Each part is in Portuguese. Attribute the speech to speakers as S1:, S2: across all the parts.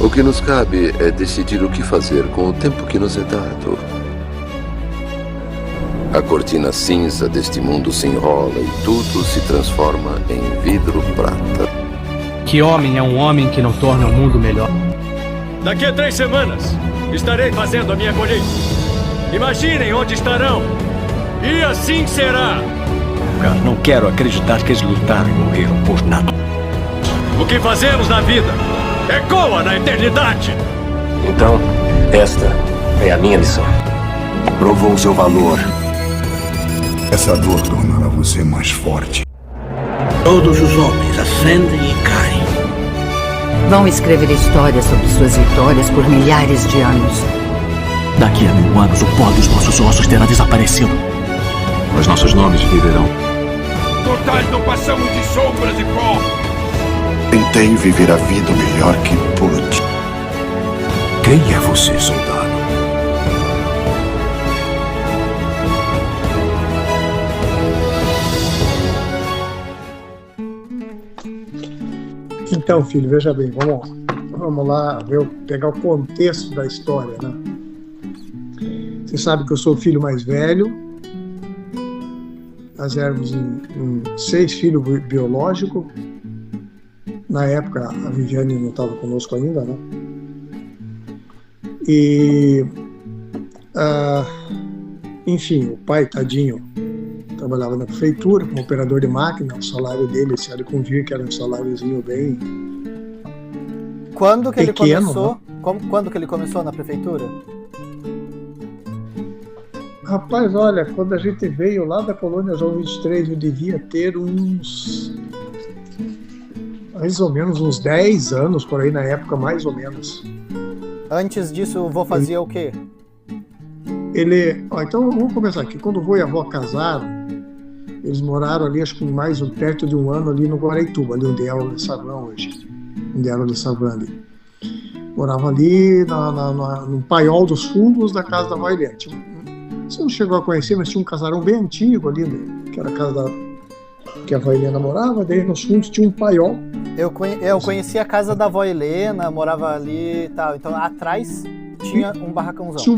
S1: O que nos cabe é decidir o que fazer com o tempo que nos é dado. A cortina cinza deste mundo se enrola e tudo se transforma em vidro prata.
S2: Que homem é um homem que não torna o mundo melhor?
S3: Daqui a 3 semanas, estarei fazendo a minha colheita. Imaginem onde estarão. E assim será.
S4: Cara, não quero acreditar que eles lutaram e morreram por nada.
S3: O que fazemos na vida ecoa na eternidade.
S5: Então, esta é a minha missão.
S4: Provou seu valor.
S6: Essa dor tornará você mais forte.
S7: Todos os homens ascendem e caem.
S8: Vão escrever histórias sobre suas vitórias por milhares de anos.
S7: Daqui a 1000 anos, o pó dos nossos ossos terá desaparecido.
S4: Os nossos nomes viverão.
S6: Mortais não passamos de sombras e pó. Tentei viver a vida o melhor que pude.
S4: Quem é você, soldado?
S9: Então, filho, veja bem, vamos lá pegar o contexto da história, né? Você sabe que eu sou o filho mais velho. Nós éramos em 6 filhos biológicos. Na época, a Viviane não estava conosco ainda, né? E, enfim, o pai, tadinho, trabalhava na prefeitura como operador de máquina. O salário dele, se há de convir, que era um saláriozinho bem
S10: Quando que
S9: pequeno,
S10: ele começou?
S9: Né?
S10: Quando que ele começou na prefeitura?
S9: Rapaz, olha, quando a gente veio lá da Colônia João 23, eu devia ter mais ou menos uns 10 anos, por aí na época, mais ou menos.
S10: Antes disso, o vô fazia o quê?
S9: Então vamos começar aqui. Quando o vô e a avó casaram, eles moraram ali, acho que perto de um ano ali no Guaraituba, ali onde é o Lessarvão hoje. Onde era o Lessarvão ali. Morava ali no paiol dos fundos da casa da avó Helena. Você não chegou a conhecer, mas tinha um casarão bem antigo ali, né? Que era a casa que a avó Helena morava. Daí nos fundos tinha um paiol.
S10: Eu conheci a casa da avó Helena, morava ali e tal. Então atrás tinha um barracãozão.
S9: Tinha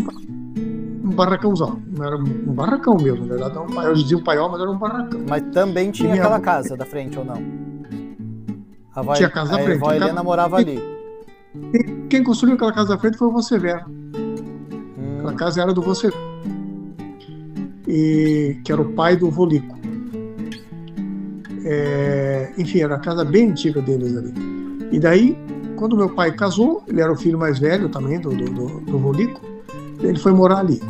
S9: um barracãozão. Não era um barracão mesmo, na verdade. Eu dizia um paiol, mas era um barracão.
S10: Mas também tinha aquela casa da frente, ou não?
S9: Tinha a casa da frente.
S10: A avó Helena morava ali.
S9: Quem construiu aquela casa da frente foi o vô Severo. Aquela casa era do vô Severo. Que era o pai do vô Lico. Enfim, era a casa bem antiga deles ali. E daí, quando meu pai casou, ele era o filho mais velho também do vô Lico, ele foi morar ali.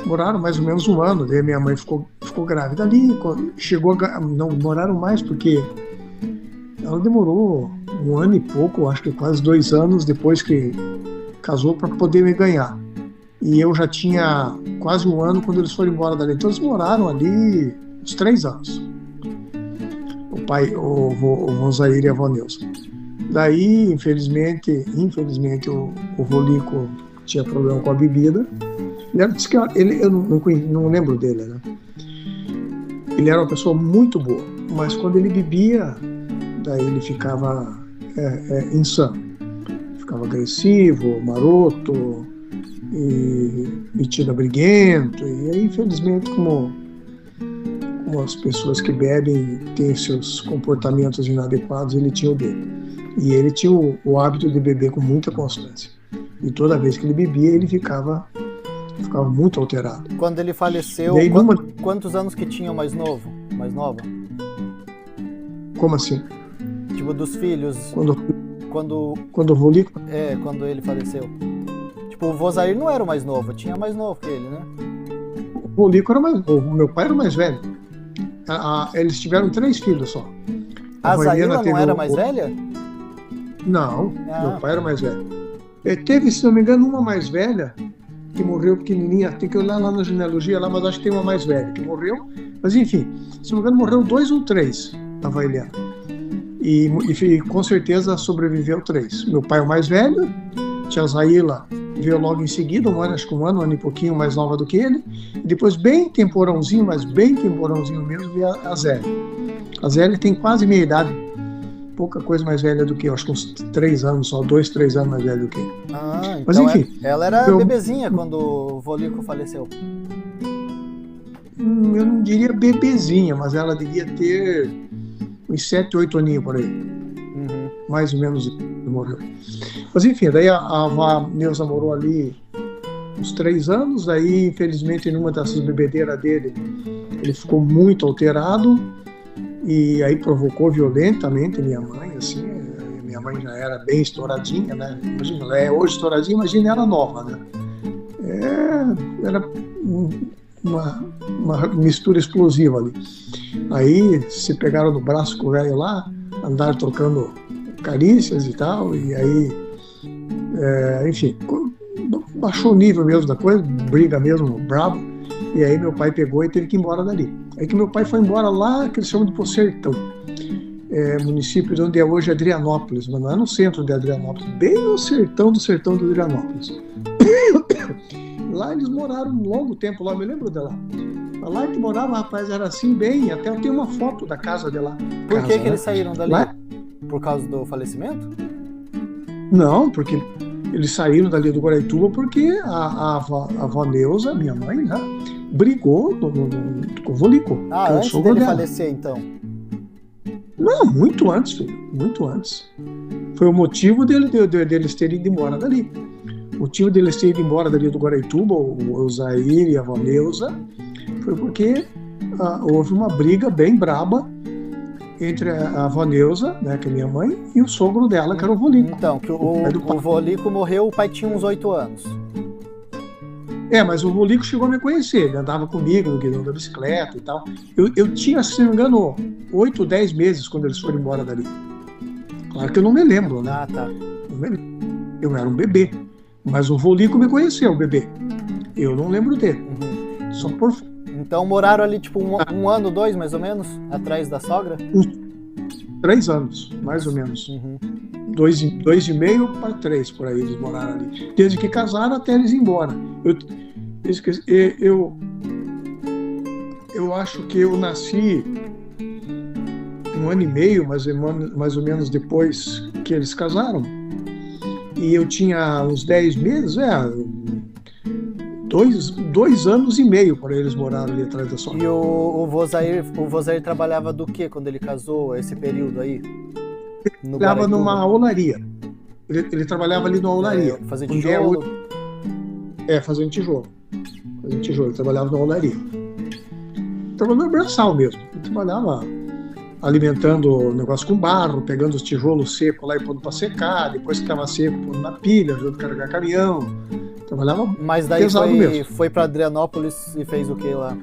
S9: Moraram mais ou menos um ano, daí minha mãe ficou grávida ali, não moraram mais porque ela demorou 1 ano e pouco, acho que quase 2 anos depois que casou para poder me ganhar. E eu já tinha quase 1 ano quando eles foram embora dali. Então eles moraram ali uns 3 anos. O vô Zair e a avó Neuza. Daí, infelizmente o vô Lico tinha problema com a bebida. Eu não lembro dele, né? Ele era uma pessoa muito boa, mas quando ele bebia, daí ele ficava insano. Ficava agressivo, maroto, e metido a briguento. E aí, infelizmente, como as pessoas que bebem têm seus comportamentos inadequados, ele tinha o dele. E ele tinha o hábito de beber com muita constância. E toda vez que ele bebia, ele ficava muito alterado.
S10: Quando ele faleceu,
S9: daí,
S10: quantos anos que tinha o mais novo? Mais nova?
S9: Como assim?
S10: Tipo, dos filhos.
S9: Quando o vô Lico?
S10: Quando ele faleceu. Tipo, o vô Zair não era o mais novo, tinha mais novo que ele, né?
S9: O vô Lico era mais novo, meu pai era o mais velho. Eles tiveram 3 filhos só.
S10: A Zaila não era mais velha?
S9: Não, meu pai era mais velho. Teve, se não me engano, uma mais velha que morreu pequenininha. Tem que olhar lá na genealogia, lá, mas acho que tem uma mais velha que morreu. Mas enfim, se não me engano, morreu 2 ou 3 da avó Helena. E com certeza sobreviveu 3. Meu pai é o mais velho, tia Zaila veio logo em seguida, acho que um ano e pouquinho mais nova do que ele. E depois, bem temporãozinho, mas bem temporãozinho mesmo, veio a Zélia. A Zélia tem quase meia idade. pouca coisa mais velha do que eu, acho que uns 3 anos, só 2, 3 anos mais velha do que eu.
S10: Ah, então
S9: mas enfim.
S10: Ela era bebezinha quando o Volico faleceu.
S9: Eu não diria bebezinha, mas ela devia ter uns 7, 8 aninhos por aí. Mais ou menos morreu. Mas enfim, daí a avó Neuza morou ali uns 3 anos, daí infelizmente numa dessas bebedeiras dele, ele ficou muito alterado e aí provocou violentamente minha mãe, assim. Minha mãe já era bem estouradinha, né? Imagina, ela é hoje estouradinha, imagina ela nova, né? Era uma mistura explosiva ali. Aí se pegaram no braço com o velho lá, andaram trocando carícias e tal, e aí, enfim, baixou o nível mesmo da coisa, briga mesmo, bravo, e aí meu pai pegou e teve que ir embora dali. Aí que meu pai foi embora lá, que eles chamam de Pocertão, município de onde é hoje Adrianópolis, mas não é no centro de Adrianópolis, bem no sertão do Adrianópolis. Lá eles moraram um longo tempo lá, eu me lembro de lá. Lá que morava, rapaz, era assim bem, até eu tenho uma foto da casa de lá.
S10: Por que eles saíram dali? Lá? Por causa do falecimento?
S9: Não, porque eles saíram dali do Guaraituba porque a avó Neuza, minha mãe, né, brigou com o Volico.
S10: Ah, antes dele falecer, então?
S9: Não, muito antes, filho, muito antes. Foi o motivo deles terem ido embora dali. O motivo deles terem ido embora dali do Guaraituba, o Zaire e a avó Neuza, foi porque houve uma briga bem braba entre a avó Neuza, né, que é minha mãe, e o sogro dela, que era o Volico.
S10: Então, que o Volico morreu, o pai tinha uns 8 anos.
S9: Mas o Volico chegou a me conhecer, ele andava comigo no guidão da bicicleta e tal. Eu tinha, se não me engano, 8 ou 10 meses quando eles foram embora dali. Claro que eu não me lembro, né?
S10: Ah, tá.
S9: Eu era um bebê, mas o Volico me conheceu, o bebê. Eu não lembro dele. Só por...
S10: Então moraram ali tipo um ano, 2 mais ou menos, atrás da sogra?
S9: 3 anos, mais ou menos. 2,5 para 3 por aí eles moraram ali. Desde que casaram até eles ir embora. Eu acho que eu nasci 1 ano e meio, mais ou menos depois que eles casaram. E eu tinha uns 10 meses, 2 anos e meio para eles moraram ali atrás da sogra.
S10: E o Vozair trabalhava do que quando ele casou, esse período aí?
S9: Ele trabalhava numa olaria. Ele trabalhava ali numa olaria.
S10: Fazendo tijolo?
S9: Fazendo tijolo. Ele trabalhava na olaria. Trabalhava no braçal mesmo. Ele trabalhava alimentando o negócio com barro, pegando os tijolos secos lá e pondo para secar, depois que estava seco, pondo na pilha, ajudando a carregar caminhão. Trabalhava.
S10: Mas daí foi para Adrianópolis e fez o que lá?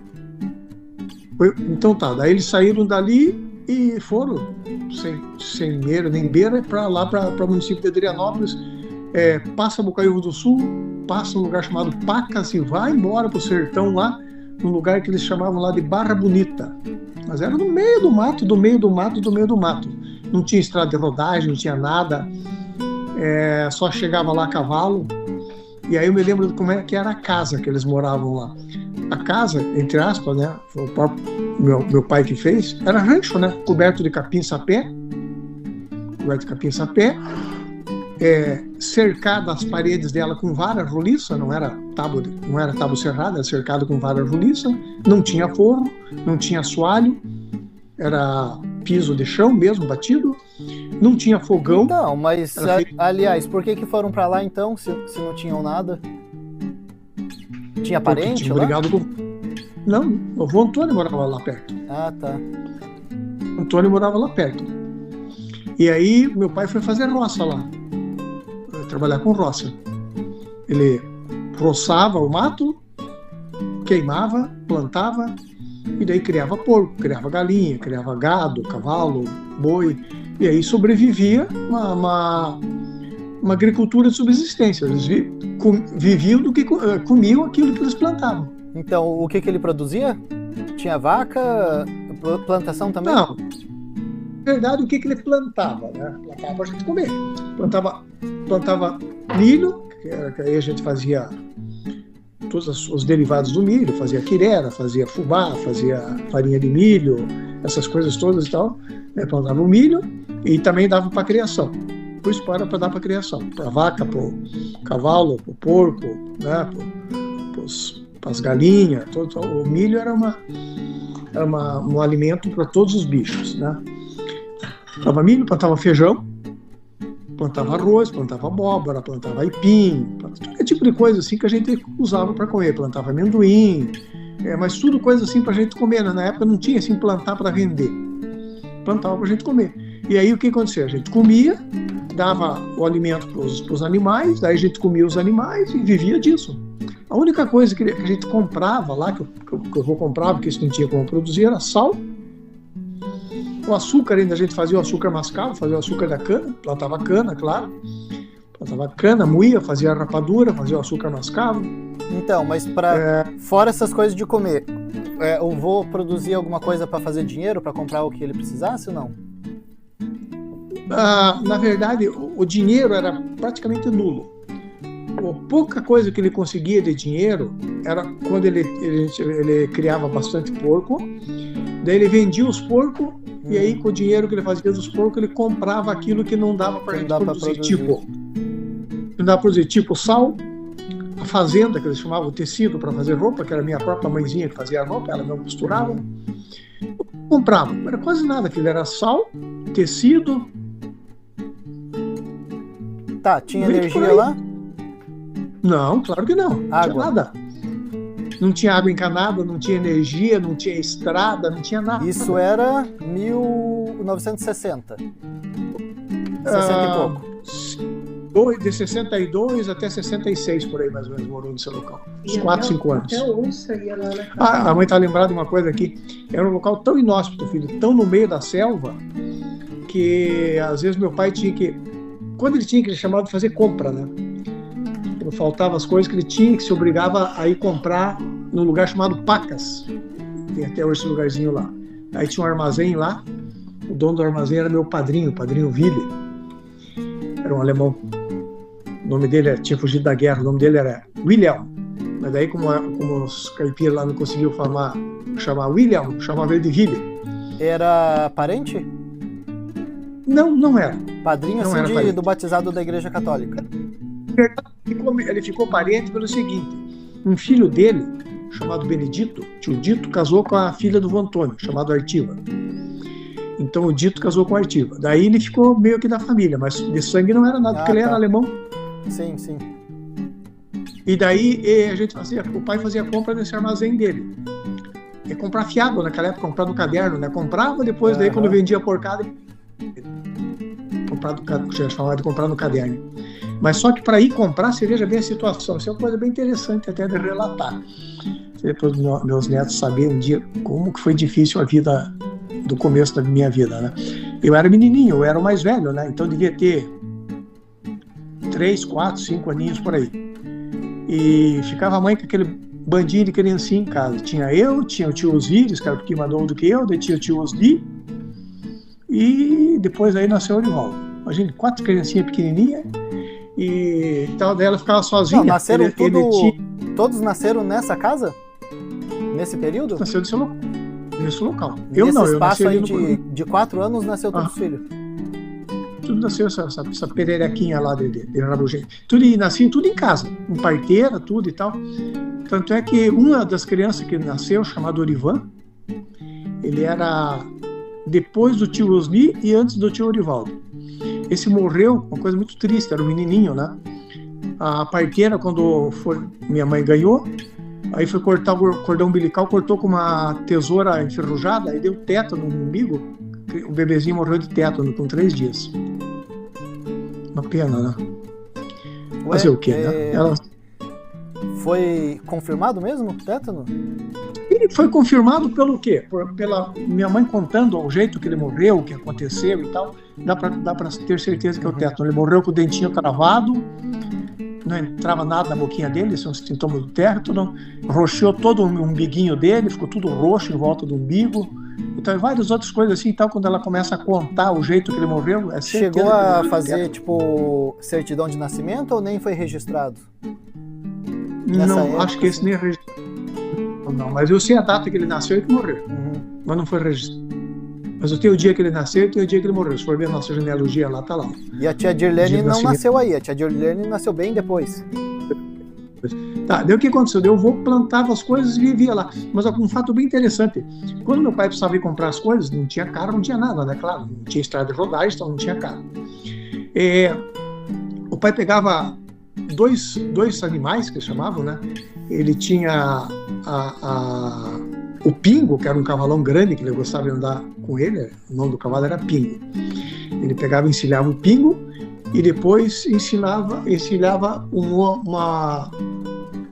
S9: Então tá, daí eles saíram dali e foram sem beira, nem beira, para lá, para o município de Adrianópolis, passa Bocaiúva do Sul, passa um lugar chamado Pacas e vai embora pro sertão lá, num lugar que eles chamavam lá de Barra Bonita. Mas era no meio do mato. Não tinha estrada de rodagem, não tinha nada, só chegava lá a cavalo. E aí eu me lembro de como é que era a casa que eles moravam lá. A casa, entre aspas, né, foi o próprio meu pai que fez, era rancho, né, coberto de capim-sapé, cercado as paredes dela com vara roliça, não era tábua cerrada, era cercado com vara roliça, não tinha forro, não tinha assoalho, era piso de chão mesmo, batido, não tinha fogão.
S10: Não, mas aliás, por que foram pra lá então, se não tinham nada? Tinha parente lá?
S9: Não, o vô Antônio morava lá perto.
S10: Ah, tá.
S9: Antônio morava lá perto. E aí meu pai foi fazer roça lá, trabalhar com roça. Ele roçava o mato, queimava, plantava, e daí criava porco, criava galinha, criava gado, cavalo, boi, e aí sobrevivia uma agricultura de subsistência. Eles viviam do que comiam aquilo que eles plantavam.
S10: Então, o que ele produzia? Tinha vaca, plantação também?
S9: Não. Na verdade, o que ele plantava, né? Plantava pra gente comer. Plantava milho, que aí a gente fazia todos os derivados do milho, fazia quirera, fazia fubá, fazia farinha de milho, essas coisas todas e tal. Plantava o milho, E também dava para criação. Por isso para dar para criação. Para vaca, para o cavalo, para o porco, né? Para as galinhas. O milho era um alimento para todos os bichos, né? Plantava milho, plantava feijão, plantava arroz, plantava abóbora, plantava aipim, todo tipo de coisa assim que a gente usava para comer. Plantava amendoim, mas tudo coisa assim para a gente comer, né? Na época não tinha assim plantar para vender, plantava para a gente comer. E aí o que acontecia? A gente comia, dava o alimento para os animais, daí a gente comia os animais e vivia disso. A única coisa que a gente comprava lá, que eu vou comprar, porque isso não tinha como produzir, era sal. O açúcar ainda a gente fazia o açúcar mascavo, fazia o açúcar da cana, plantava cana, claro. Plantava cana, moía, fazia a rapadura, fazia o açúcar mascavo.
S10: Então, mas fora essas coisas de comer, o vô produzia alguma coisa para fazer dinheiro, para comprar o que ele precisasse ou não?
S9: Na verdade, o dinheiro era praticamente nulo. A pouca coisa que ele conseguia de dinheiro era quando ele criava bastante porco, daí ele vendia os porcos, e aí com o dinheiro que ele fazia dos porcos, ele comprava aquilo que não dava para a gente produzir. Não dava para produzir, tipo sal, a fazenda, que eles chamavam o tecido para fazer roupa, que era a minha própria mãezinha que fazia a roupa, ela não costurava. Eu comprava, não era quase nada, aquilo era sal, tecido.
S10: Tá, tinha energia lá?
S9: Não, claro que não. Não tinha nada. Não tinha água encanada, não tinha energia, não tinha estrada, não tinha nada.
S10: Isso era 1960. 60 e pouco.
S9: De 62 até 66, por aí mais ou menos, morou nesse local. Uns 4, 5 anos.
S11: Até onça ia lá na casa.
S9: A mãe está lembrada de uma coisa aqui. Era um local tão inóspito, filho, tão no meio da selva, que às vezes meu pai tinha que... Quando ele tinha que, ele chamava de fazer compra, né? Quando faltavam as coisas que ele tinha, que se obrigava a ir comprar num lugar chamado Pacas. Tem até hoje esse lugarzinho lá. Aí tinha um armazém lá. O dono do armazém era meu padrinho, o padrinho Willi. Era um alemão. O nome dele tinha fugido da guerra, o nome dele era Wilhelm. Mas daí, como os caipiras lá não conseguiam chamar Wilhelm, chamavam ele de Willi.
S10: Era parente?
S9: Não era.
S10: Padrinho
S9: não
S10: assim
S9: era
S10: do batizado da Igreja Católica.
S9: Ele ficou parente pelo seguinte: um filho dele, chamado Benedito, tio Dito, casou com a filha do vô Antônio, chamado Artiva. Então o Dito casou com a Artiva. Daí ele ficou meio que da família, mas de sangue não era nada, porque ele era alemão.
S10: Sim, sim.
S9: E daí o pai fazia compra nesse armazém dele. Ia comprar fiado naquela época, comprar no caderno, né? Comprava, depois daí quando vendia a porcada, chamava de comprar no caderno. Mas só que para ir comprar, você veja bem a situação. Isso é uma coisa bem interessante até de relatar. Para os meus netos saberem um dia como que foi difícil a vida do começo da minha vida, né? Eu era menininho, eu era o mais velho, né? Então devia ter 3, 4, 5 aninhos por aí. E ficava a mãe com aquele bandinho de criancinha em casa. Tinha eu, tinha o tio Osíris, que era um pouquinho mais novo do que eu, daí tinha o tio Osli, e depois aí nasceu o Orivaldo. Imagina, 4 criancinhas pequenininhas, e então daí ela ficava sozinha.
S10: Não, nasceram todos nasceram nessa casa? Nesse período?
S9: Nasceu nesse local.
S10: Eu nasci aí de 4 anos, nasceu todos os filhos.
S9: Tudo nasceu essa pererequinha lá de rabugento. Nascia tudo em casa, em parteira, tudo e tal. Tanto é que uma das crianças que nasceu, chamado Orivan, ele era depois do tio Osni e antes do tio Orivaldo. Esse morreu, uma coisa muito triste, era um menininho, né? A parteira, quando minha mãe ganhou, aí foi cortar o cordão umbilical, cortou com uma tesoura enferrujada, aí deu tétano no umbigo, o bebezinho morreu de tétano com 3 dias. Uma pena, né? Fazer o quê, né?
S10: Foi confirmado mesmo, tétano?
S9: Ele foi confirmado pelo quê? Pela minha mãe contando o jeito que ele morreu, o que aconteceu e tal. Dá pra ter certeza que é o tétano. Ele morreu com o dentinho travado, não entrava nada na boquinha dele, esse é um sintoma do tétano. Roxeou todo o umbiguinho dele, ficou tudo roxo em volta do umbigo. Então, várias outras coisas assim, então, quando ela começa a contar o jeito que ele morreu, é certeza.
S10: Chegou a fazer, tipo, certidão de nascimento ou nem foi registrado?
S9: Não, época, acho que esse nem é registrado. Não, mas eu sei a data que ele nasceu e que morreu. Mas não foi registrado. Mas eu tenho o dia que ele nasceu e tenho o dia que ele morreu. Se for ver a nossa genealogia lá, tá lá.
S10: E a tia Dirlene não nasceu aí, a tia Dirlene nasceu bem depois.
S9: Tá, daí o que aconteceu? Eu plantava as coisas e vivia lá. Mas um fato bem interessante, quando meu pai precisava ir comprar as coisas, não tinha carro, não tinha nada, né? Claro, não tinha estrada de rodagem, então não tinha carro. O pai pegava dois animais, que eles chamavam, né? Ele tinha o Pingo, que era um cavalão grande, que ele gostava de andar com ele, o nome do cavalo era Pingo. Ele pegava e encilhava o Pingo e depois encilhava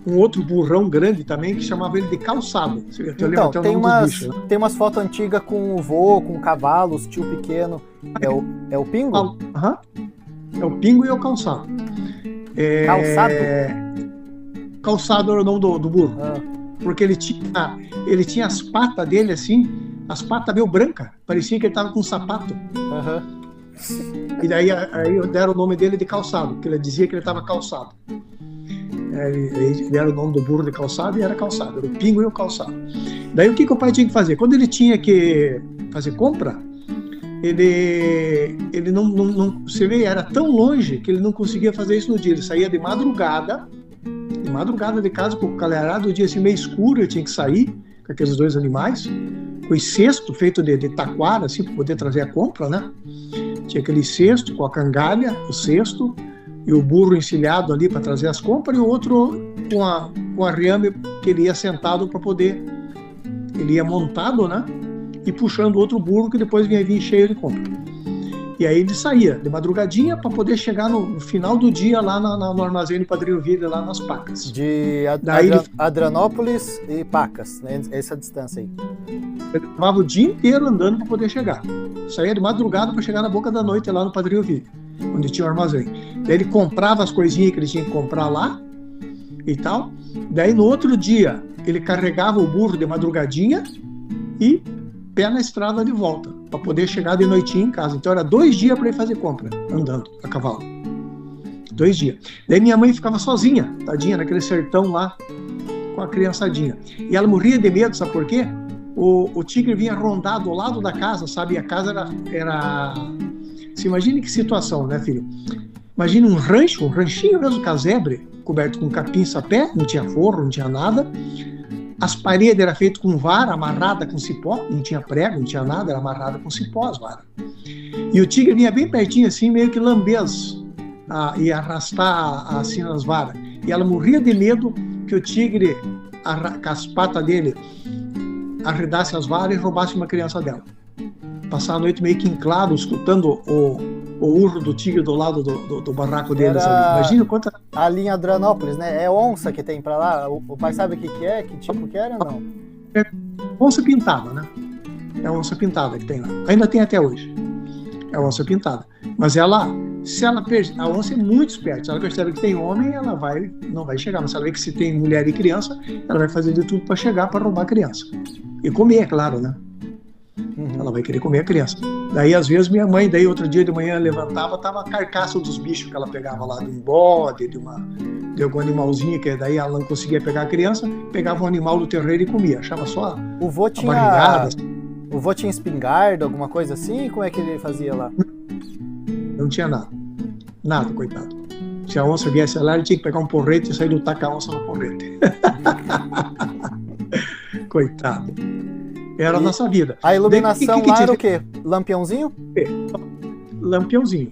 S9: um outro burrão grande também, que chamava ele de Calçado.
S10: Então, tem umas fotos antigas com o vô, com cavalos, tio pequeno. É o Pingo?
S9: Aham. É o Pingo e o Calçado.
S10: Calçado?
S9: Calçado era o nome do burro. Porque ele tinha as patas dele assim, as patas meio brancas, parecia que ele estava com um sapato. E daí deram o nome dele de Calçado, porque ele dizia que ele estava calçado. Ele era o nome do burro de Calçado e era Calçado, era o Pingo e o Calçado. Daí o que o pai tinha que fazer? Quando ele tinha que fazer compra, ele não você vê, era tão longe que ele não conseguia fazer isso no dia. Ele saía de madrugada de casa, com o calharado do dia assim, meio escuro, ele tinha que sair com aqueles dois animais, com o cesto feito de taquara, assim, para poder trazer a compra, né? Tinha aquele cesto com a cangalha, o cesto, e o burro encilhado ali para trazer as compras, e o outro com a riame que ele ia sentado para poder, ele ia montado, né? E puxando outro burro que depois vinha vir cheio de compra. E aí ele saía de madrugadinha para poder chegar no final do dia lá no armazém do Padrinho Vila, lá nas Pacas.
S10: De Adrianópolis e Pacas, né? Essa distância aí.
S9: Ele levava o dia inteiro andando para poder chegar. Saía de madrugada para chegar na boca da noite lá no Padrinho Vila, onde tinha o armazém. Daí ele comprava as coisinhas que ele tinha que comprar lá e tal. Daí no outro dia ele carregava o burro de madrugadinha e pé na estrada de volta, para poder chegar de noitinha em casa. Então era 2 dias para ele fazer compra, andando a cavalo. 2 dias. Daí minha mãe ficava sozinha, tadinha, naquele sertão lá, com a criançadinha. E ela morria de medo, sabe por quê? O tigre vinha rondar do lado da casa, sabe? E a casa era... Você imagine que situação, né, filho? Imagine um ranchinho mesmo, casebre, coberto com capim sapé, não tinha forro, não tinha nada. As paredes eram feitas com vara, amarrada com cipó, não tinha prego, não tinha nada, era amarrada com cipó as varas. E o tigre vinha bem pertinho assim, meio que lamber e arrastar assim nas varas. E ela morria de medo que o tigre, com as patas dele, arredasse as varas e roubasse uma criança dela. Passar a noite meio que em claro, escutando o urro do tigre do lado do barraco deles. Imagina quanta...
S10: Ali em Adrianópolis, né? É onça que tem pra lá? O pai sabe o que é? Que tipo que era, não?
S9: É onça pintada, né? É onça pintada que tem lá. Ainda tem até hoje. É onça pintada. Mas a onça é muito esperta. Se ela percebe que tem homem, ela não vai chegar. Mas se ela vê que se tem mulher e criança, ela vai fazer de tudo para chegar, para roubar a criança. E comer, é claro, né? Ela vai querer comer a criança. Daí, às vezes, minha mãe, outro dia de manhã, levantava, tava a carcaça dos bichos que ela pegava lá, de um bode, de algum animalzinho, que daí ela não conseguia pegar a criança, pegava um animal do terreiro e comia. Achava só
S10: a barrigada. O vô tinha espingarda, alguma coisa assim? Como é que ele fazia lá?
S9: Não tinha nada. Nada, coitado. Se a onça viesse lá, ele tinha que pegar um porrete e sair do tacar a onça no porrete. Coitado. Era a nossa vida.
S10: A iluminação lá era o quê? Lampiãozinho?
S9: Lampiãozinho.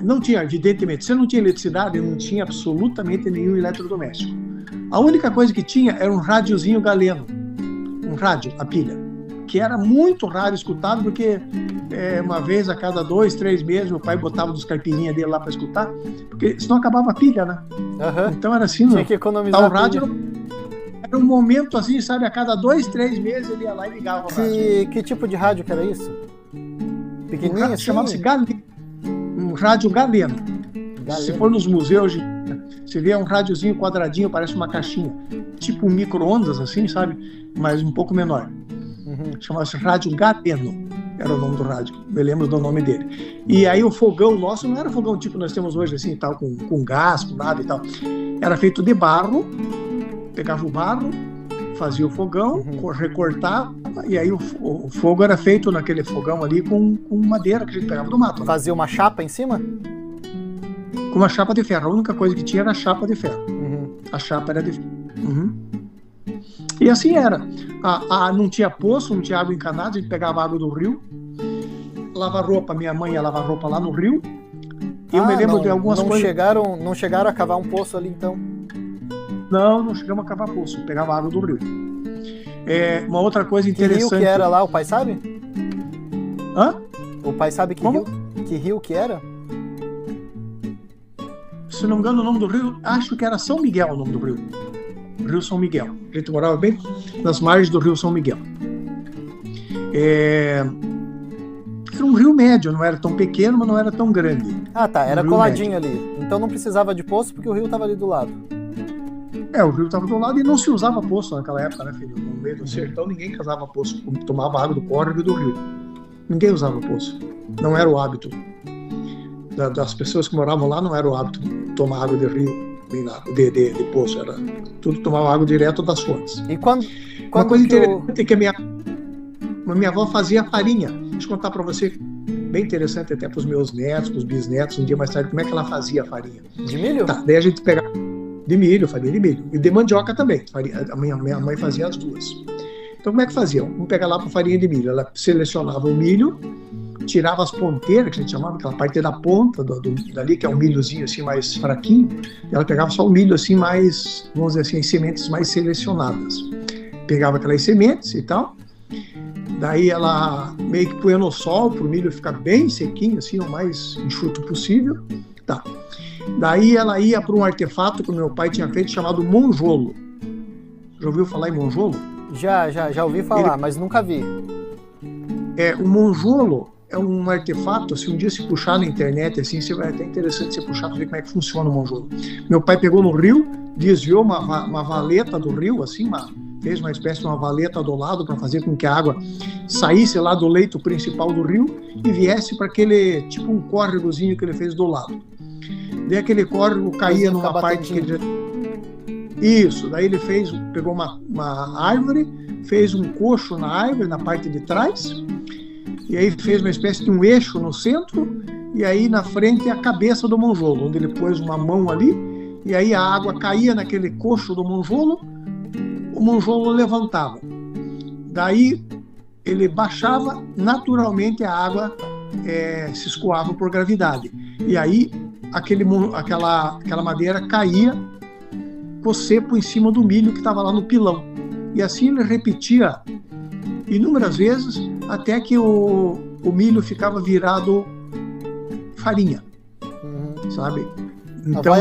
S9: Não tinha, evidentemente, se não tinha eletricidade, não tinha absolutamente nenhum eletrodoméstico. A única coisa que tinha era um rádiozinho galeno. Um rádio, a pilha. Que era muito raro escutado, porque uma vez a cada 2, 3 meses, meu pai botava dos caipirinhas dele lá para escutar, porque senão acabava a pilha, né? Então era assim,
S10: tinha que economizar
S9: o rádio. Era um momento assim, sabe? A cada 2, 3 meses ele ia lá e ligava o rádio.
S10: Que tipo de rádio que era isso? Pequenininho assim?
S9: Chamava-se galeno. Um rádio galeno. Se for nos museus, você vê um rádiozinho quadradinho, parece uma caixinha. Tipo um micro-ondas, assim, sabe? Mas um pouco menor. Chamava-se rádio galeno. Era o nome do rádio. Eu lembro do nome dele. E aí o fogão nosso não era fogão tipo nós temos hoje, assim, tal, com gás, com nada e tal. Era feito de barro. Pegava o barro, fazia o fogão, recortava, e aí o fogo era feito naquele fogão ali com madeira que a gente pegava do mato.
S10: Fazia uma chapa em cima?
S9: Com uma chapa de ferro. A única coisa que tinha era a chapa de ferro. A chapa era de ferro. E assim era. Não tinha poço, não tinha água encanada, a gente pegava água do rio, lavar roupa, minha mãe ia lavar roupa lá no rio. Eu me lembro de algumas coisas.
S10: Não chegaram a cavar um poço ali, então?
S9: Não chegamos a cavar poço, pegava água do rio. Uma outra coisa interessante.
S10: Que rio que era lá, o pai sabe?
S9: Hã?
S10: O pai sabe que rio que era?
S9: Se não me engano, o nome do rio, acho que era São Miguel o nome do rio. Rio São Miguel. A gente morava bem nas margens do rio São Miguel. Era um rio médio, não era tão pequeno, mas não era tão grande.
S10: Ah, tá, era coladinho médio ali. Então não precisava de poço porque o rio estava ali do lado.
S9: O rio estava do lado e não se usava poço naquela época, né, filho? No meio do sertão ninguém casava poço, tomava água do córrego e do rio. Ninguém usava poço. Não era o hábito. Das pessoas que moravam lá não era o hábito de tomar água de rio, nem nada, de poço. Era, tudo tomava água direto das fontes.
S10: E quando
S9: uma coisa interessante é que a minha avó fazia farinha. Deixa eu contar para você, bem interessante até para os meus netos, para os bisnetos, um dia mais tarde, como é que ela fazia a farinha.
S10: De milho?
S9: Tá, daí a gente pegava de milho, farinha de milho, e de mandioca também. A minha mãe fazia as duas. Então como é que fazia? Vamos pegar lá para farinha de milho. Ela selecionava o milho, tirava as ponteiras, que a gente chamava, aquela parte da ponta dali, que é um milhozinho assim mais fraquinho, e ela pegava só o milho assim mais, vamos dizer assim, as sementes mais selecionadas. Pegava aquelas sementes e tal, daí ela meio que punha no sol para o milho ficar bem sequinho, assim, o mais enxuto possível. Tá. Daí ela ia para um artefato que o meu pai tinha feito chamado monjolo. Já ouviu falar em monjolo?
S10: Já ouvi falar, mas nunca vi.
S9: O monjolo é um artefato, se um dia se puxar na internet, assim, vai até interessante você puxar para ver como é que funciona o monjolo. Meu pai pegou no rio, desviou uma valeta do rio, assim, fez uma espécie de uma valeta do lado para fazer com que a água saísse lá do leito principal do rio e viesse para aquele, tipo um córregozinho que ele fez do lado. Daí aquele córrego caía numa parte que ele... Isso, daí ele pegou uma árvore, fez um coxo na árvore, na parte de trás, e aí fez uma espécie de um eixo no centro, e aí na frente a cabeça do monjolo, onde ele pôs uma mão ali, e aí a água caía naquele coxo do monjolo, o monjolo levantava. Daí ele baixava, naturalmente a água se escoava por gravidade. E aí aquela madeira caía com cepo em cima do milho que estava lá no pilão. E assim ele repetia inúmeras vezes até que o milho ficava virado farinha, sabe? Então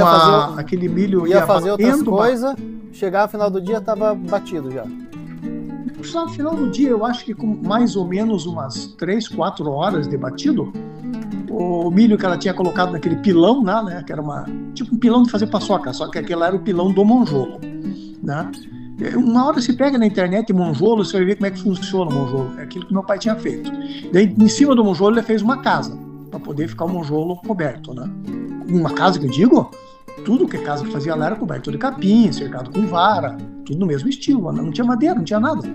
S9: aquele milho
S10: ia fazer outras coisas, chegar no final do dia estava batido já.
S9: No final do dia, eu acho que com mais ou menos umas 3, 4 horas de batido, o milho que ela tinha colocado naquele pilão, né, que era tipo um pilão de fazer paçoca, só que aquele era o pilão do monjolo, né? Uma hora se pega na internet monjolo, você vai ver como é que funciona o monjolo. É aquilo que meu pai tinha feito. Daí, em cima do monjolo, ele fez uma casa, para poder ficar o monjolo coberto, né? Uma casa que eu digo, tudo que a casa que fazia lá era coberto de capim, cercado com vara, tudo no mesmo estilo, né? Não tinha madeira, não tinha nada.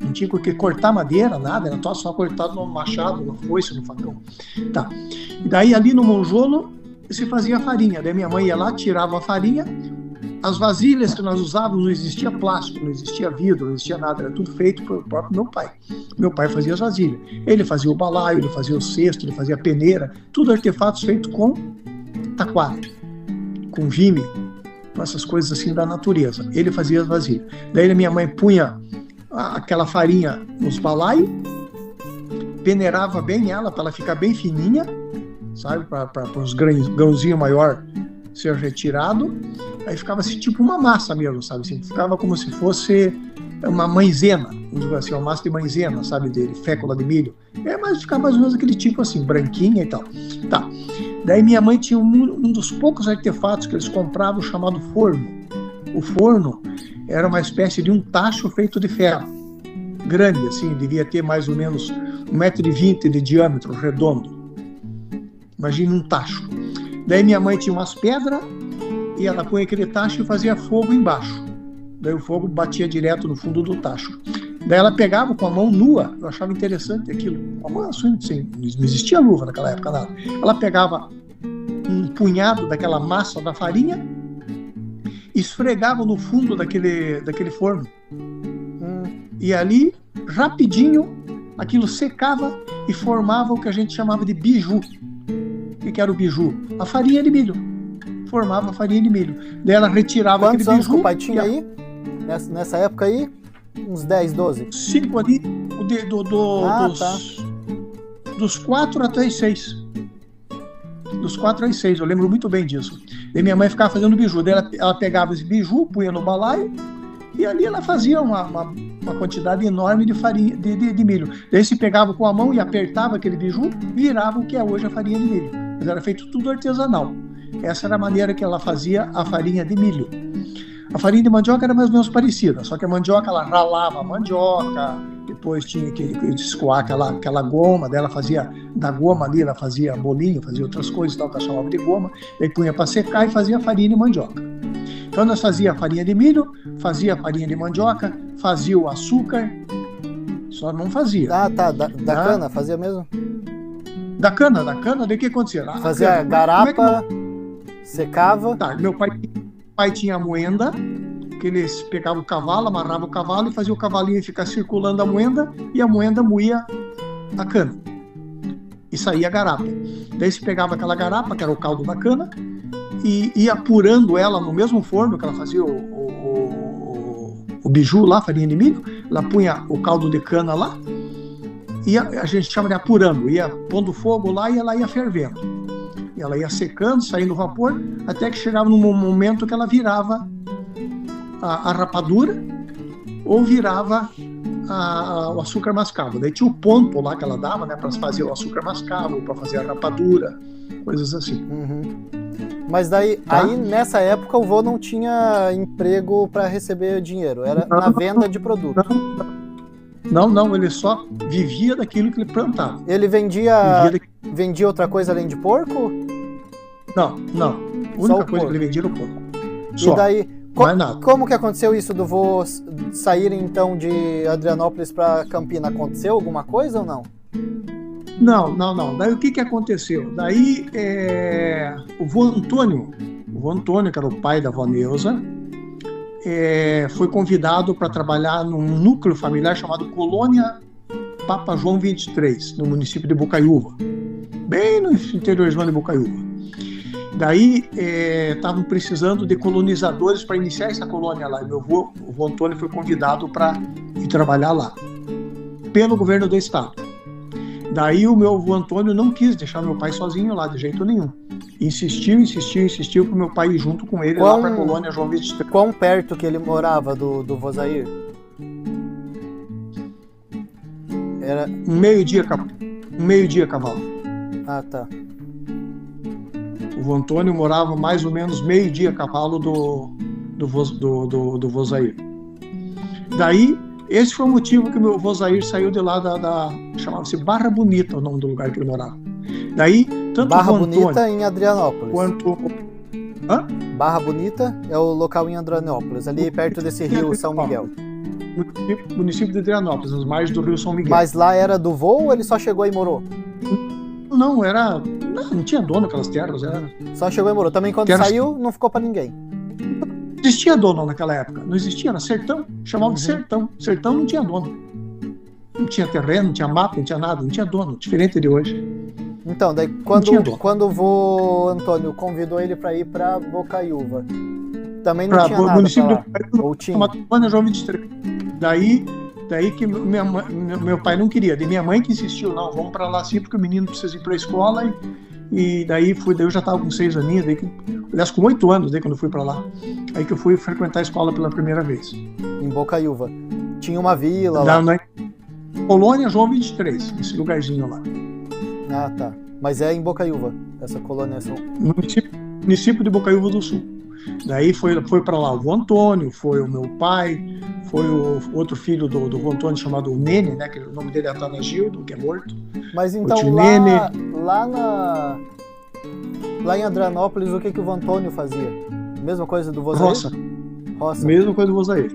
S9: Não tinha que cortar madeira, nada, era só cortado no machado, no foice, no facão. Tá. E daí ali no monjolo se fazia farinha. Daí minha mãe ia lá, tirava a farinha. As vasilhas que nós usávamos, não existia plástico, não existia vidro, não existia nada, era tudo feito pelo próprio meu pai. Meu pai fazia as vasilhas. Ele fazia o balaio, ele fazia o cesto, ele fazia a peneira, tudo artefatos feitos com taquara, com vime, com essas coisas assim da natureza. Ele fazia as vasilhas. Daí minha mãe punha aquela farinha nos balaios, peneirava bem ela para ela ficar bem fininha, sabe, para os grãozinhos maior ser retirado, aí ficava assim, tipo uma massa mesmo, sabe, assim, ficava como se fosse uma maizena, assim, uma massa de maizena, sabe, de fécula de milho, mas ficava mais ou menos aquele tipo assim, branquinha e tal. Tá. Daí minha mãe tinha um dos poucos artefatos que eles compravam chamado forno. O forno era uma espécie de um tacho feito de ferro, grande assim, devia ter mais ou menos 1,20 m de diâmetro, redondo. Imagina um tacho. Daí minha mãe tinha umas pedras e ela põe aquele tacho e fazia fogo embaixo. Daí o fogo batia direto no fundo do tacho. Daí ela pegava com a mão nua, eu achava interessante aquilo. Com a mão assim, não existia luva naquela época, nada. Ela pegava um punhado daquela massa da farinha, esfregava no fundo daquele forno. E ali, rapidinho, aquilo secava e formava o que a gente chamava de biju. O que era o biju? A farinha de milho. Formava a farinha de milho. Daí ela retirava
S10: Quantos
S9: aquele
S10: anos
S9: biju.
S10: que o pai tinha aí? Nessa época aí? Uns 10, 12?
S9: 5 ali, dos 4 até os 6. Dos 4 aos 6, eu lembro muito bem disso. Daí minha mãe ficava fazendo biju. Daí ela pegava esse biju, punha no balaio, e ali ela fazia uma quantidade enorme de farinha de milho. Daí se pegava com a mão e apertava aquele biju, virava o que é hoje a farinha de milho. Mas era feito tudo artesanal. Essa era a maneira que ela fazia a farinha de milho. A farinha de mandioca era mais ou menos parecida, só que a mandioca, ela ralava a mandioca, depois tinha que escoar aquela goma, daí ela fazia, da goma ali, ela fazia bolinho, fazia outras coisas, tal, que ela chamava de goma, daí punha para secar e fazia a farinha de mandioca. Então nós fazia a farinha de milho, fazia a farinha de mandioca, fazia o açúcar, só não fazia.
S10: Da cana, fazia mesmo?
S9: Da cana, daí o que acontecia?
S10: Fazia a garapa, secava.
S9: Tá, meu pai tinha a moenda, que eles pegavam o cavalo, amarravam o cavalo e faziam o cavalinho ficar circulando a moenda, e a moenda moía a cana. E saía a garapa. Daí se pegava aquela garapa, que era o caldo da cana, e ia apurando ela no mesmo forno que ela fazia o biju lá, farinha de milho, ela punha o caldo de cana lá, e a gente chama de apurando, ia pondo fogo lá e ela ia fervendo. E ela ia secando, saindo vapor, até que chegava num momento que ela virava a rapadura ou virava o açúcar mascavo. Daí tinha o ponto lá que ela dava, né, para fazer o açúcar mascavo, para fazer a rapadura, coisas assim.
S10: Mas daí, aí nessa época o vô não tinha emprego para receber dinheiro, era na venda de produto.
S9: Não, ele só vivia daquilo que ele plantava.
S10: Ele vendia outra coisa além de porco?
S9: Não. A única coisa que ele vendia era o porco. Só.
S10: E daí,
S9: mais nada.
S10: Como que aconteceu isso do vô sair então de Adrianópolis para Campina? Aconteceu alguma coisa ou não?
S9: Não. Daí o que aconteceu? Daí o vô Antônio, que era o pai da vó Neuza, foi convidado para trabalhar num núcleo familiar chamado Colônia Papa João 23, no município de Bocaiúva, bem no interiorzão de Bocaiúva. Daí estavam precisando de colonizadores para iniciar essa colônia lá, e o vô Antônio foi convidado para ir trabalhar lá, pelo governo do estado. Daí o meu avô Antônio não quis deixar meu pai sozinho lá, de jeito nenhum. Insistiu para o meu pai ir junto com ele lá para a colônia João 23.
S10: Quão perto que ele morava do Vosair? Era...
S9: Um meio-dia cavalo.
S10: Ah, tá.
S9: O vô Antônio morava mais ou menos meio-dia a cavalo do Vosair. Daí, esse foi o motivo que meu Vosair saiu de lá chamava-se Barra Bonita, o nome do lugar que ele morava. Daí, tanto
S10: Barra
S9: o vô
S10: Bonita
S9: Antônio,
S10: em Adrianópolis.
S9: Quanto... Hã?
S10: Barra Bonita é o local em Adrianópolis, ali perto desse rio São Miguel.
S9: Município de Adrianópolis, nas margens do rio São Miguel.
S10: Mas lá era do vô ou ele só chegou e morou?
S9: Não, não tinha dono aquelas terras.
S10: Só chegou e morou. Também quando saiu, não ficou pra ninguém.
S9: Não existia dono naquela época. Não existia, era sertão. Chamava de sertão. Sertão não tinha dono. Não tinha terreno, não tinha mapa, não tinha nada. Não tinha dono. Diferente de hoje.
S10: Então, daí quando o vô Antônio convidou ele pra ir pra Bocaiúva, também não tinha nada
S9: município
S10: pra lá? Ou tinha?
S9: Uma João 23. Daí que meu pai não queria. Daí minha mãe que insistiu, não, vamos pra lá sim, porque o menino precisa ir pra escola. E daí eu já estava com 6 aninhos, aliás, com 8 anos, daí quando eu fui para lá. Aí que eu fui frequentar a escola pela primeira vez.
S10: Em Bocaiúva. Tinha uma vila lá?
S9: Colônia João 23, esse lugarzinho lá.
S10: Ah, tá. Mas é em Bocaiúva, essa colônia.
S9: Município de Bocaiúva do Sul. Daí foi para lá o vô Antônio, foi o meu pai, foi o outro filho do vô Antônio chamado Nene, né, que o nome dele é Atanagildo, que é morto.
S10: Mas então lá em Adrianópolis, o que o vô Antônio fazia? Mesma coisa do Vosair? Roça.
S9: Mesma coisa do Vosair.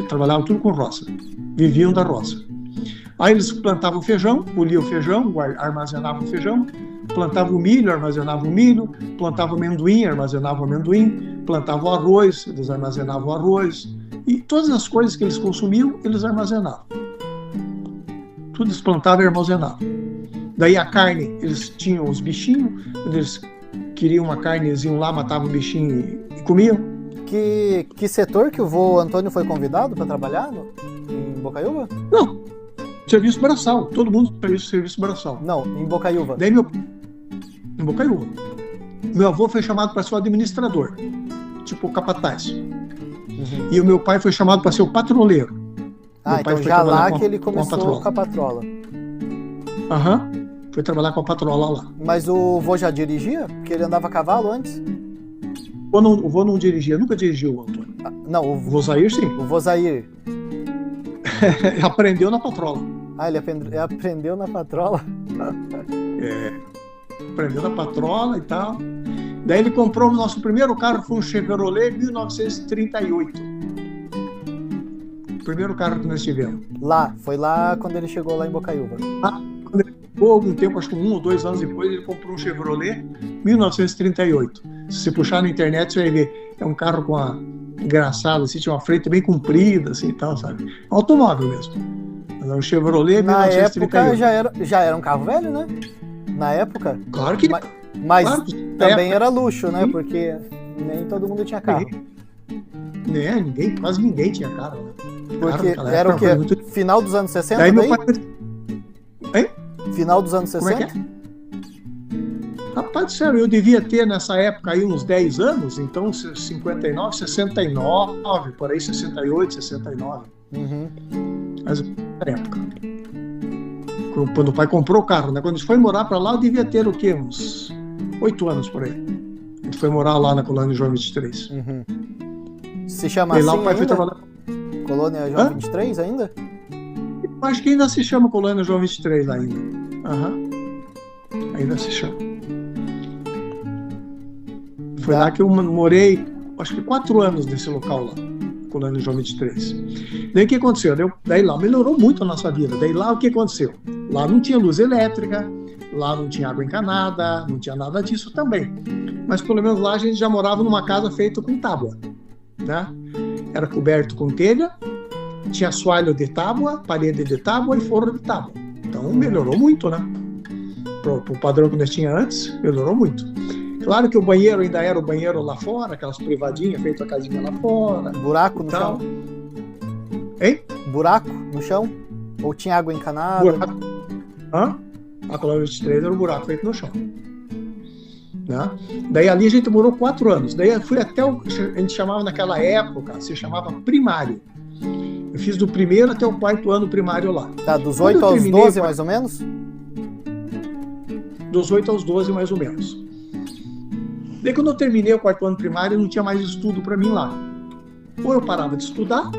S9: Trabalhavam tudo com roça. Viviam da roça. Aí eles plantavam feijão, colhiam o feijão, armazenavam o feijão, plantavam o milho, armazenavam o milho, plantavam amendoim, armazenavam o amendoim, plantavam arroz, eles armazenavam o arroz. E todas as coisas que eles consumiam, eles armazenavam. Tudo eles plantavam e armazenavam. Daí a carne, eles tinham os bichinhos, eles queriam uma carne, eles iam lá, matavam o bichinho e comiam.
S10: Que setor que o vô Antônio foi convidado para trabalhar em Bocaiúva?
S9: Não, serviço braçal, todo mundo fez serviço braçal.
S10: Não, em Bocaiúva.
S9: Daí em Bocaiúva. Meu avô foi chamado para ser o administrador, tipo o capataz. Uhum. E o meu pai foi chamado para ser o patroleiro.
S10: Ah, então já lá que ele começou com a patrola.
S9: Aham, foi trabalhar com a patrola lá.
S10: Mas o vô já dirigia? Porque ele andava a cavalo antes?
S9: O vô não dirigia, nunca dirigiu o Antônio.
S10: Ah, não, o
S9: Vosair sim.
S10: O Vosair.
S9: Aprendeu na patrola.
S10: Ah, ele aprendeu na patrola?
S9: Aprendeu na patrola e tal. Daí ele comprou o nosso primeiro carro, foi um Chevrolet 1938. O primeiro carro que nós tivemos.
S10: Foi lá quando ele chegou lá em Bocaiúva.
S9: Quando ele chegou, algum tempo, acho que 1 ou 2 anos depois, ele comprou um Chevrolet 1938. Se você puxar na internet, você vai ver. É um carro com engraçado, assim, tinha uma frente bem comprida, assim e tal, sabe? Automóvel mesmo. Mas é um Chevrolet 1938.
S10: Na época já era um carro velho, né? Na época.
S9: Claro que
S10: Mas
S9: claro,
S10: também era luxo, né? Porque nem todo mundo tinha carro.
S9: Quase ninguém tinha carro. Né?
S10: Porque era o quê? Final dos anos 60?
S9: Daí
S10: daí?
S9: Meu pai... Hein?
S10: Final dos anos 60?
S9: Como é que é? Rapaz do céu, eu devia ter nessa época aí uns 10 anos, então 59, 69, por aí 68, 69.
S10: Uhum.
S9: Mas na época. Quando o pai comprou o carro, né? Quando a gente foi morar pra lá, eu devia ter o quê? Uns 8 anos por aí. A gente foi morar lá na Colônia João 23.
S10: Uhum. Se chama assim
S9: lá o pai
S10: ainda?
S9: foi trabalhar...
S10: Colônia João 23 ainda?
S9: Eu acho que ainda se chama Colônia João 23 ainda. Ainda se chama. Foi lá que eu morei, acho que 4 anos nesse local lá, Colônia João 23. Daí o que aconteceu? Daí lá melhorou muito a nossa vida. Daí lá o que aconteceu? Lá não tinha luz elétrica, lá não tinha água encanada, não tinha nada disso também. Mas pelo menos lá a gente já morava numa casa feita com tábua, né? Era coberto com telha, tinha assoalho de tábua, parede de tábua e forro de tábua. Então melhorou muito, né? Pro padrão que nós tínhamos antes, melhorou muito. Claro que o banheiro ainda era o banheiro lá fora, aquelas privadinhas, feito a casinha lá fora.
S10: Buraco no chão?
S9: Hein?
S10: Buraco no chão? Ou tinha água encanada?
S9: Buraco. A Colônia 23 era um buraco feito no chão. Né? Daí ali a gente morou 4 anos. Daí eu fui até a gente chamava naquela época, se chamava primário. Eu fiz do 1º até o 4º ano primário lá.
S10: Tá, dos 8 aos 12 mais ou menos?
S9: Dos 8 aos 12 mais ou menos. Daí quando eu terminei o 4º ano primário, não tinha mais estudo para mim lá. Ou eu parava de estudar,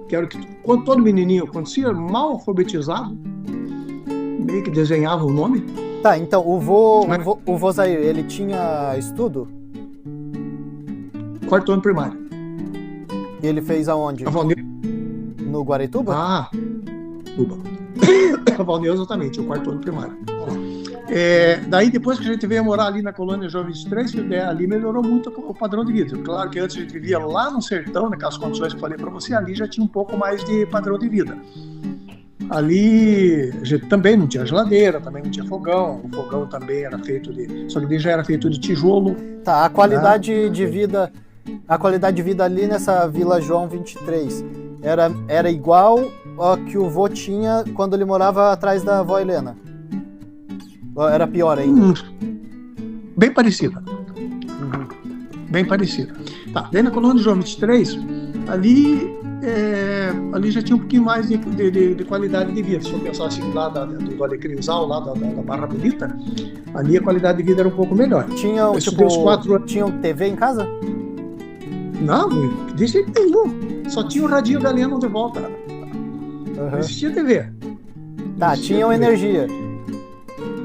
S9: que era o que quando todo menininho acontecia, mal alfabetizado, meio que desenhava o nome.
S10: Tá, então o Vosair, ele tinha estudo?
S9: 4º ano primário.
S10: E ele fez aonde? No Guaraituba?
S9: Cuba. A Valneuza exatamente, o 4º ano primário. Daí depois que a gente veio morar ali na Colônia João 23, ali melhorou muito o padrão de vida. Claro que antes a gente vivia lá no sertão, naquelas condições que eu falei para você, ali já tinha um pouco mais de padrão de vida. Ali a gente também não tinha geladeira, também não tinha fogão, o fogão também era feito só que já era feito de tijolo.
S10: Tá, a qualidade de vida ali nessa Vila João 23 era igual ao que o vô tinha quando ele morava atrás da avó Helena? Era pior ainda?
S9: Bem parecida. Bem parecida. Tá, daí na Colônia João 23, ali já tinha um pouquinho mais de qualidade de vida. Se eu pensar assim, lá do Alecrimzal, lá da Barra Bonita, ali a qualidade de vida era um pouco melhor.
S10: Tinham TV em casa?
S9: Não, de jeito nenhum. Só tinha o radinho da Helena de volta. Não existia TV.
S10: Tá, tinham energia.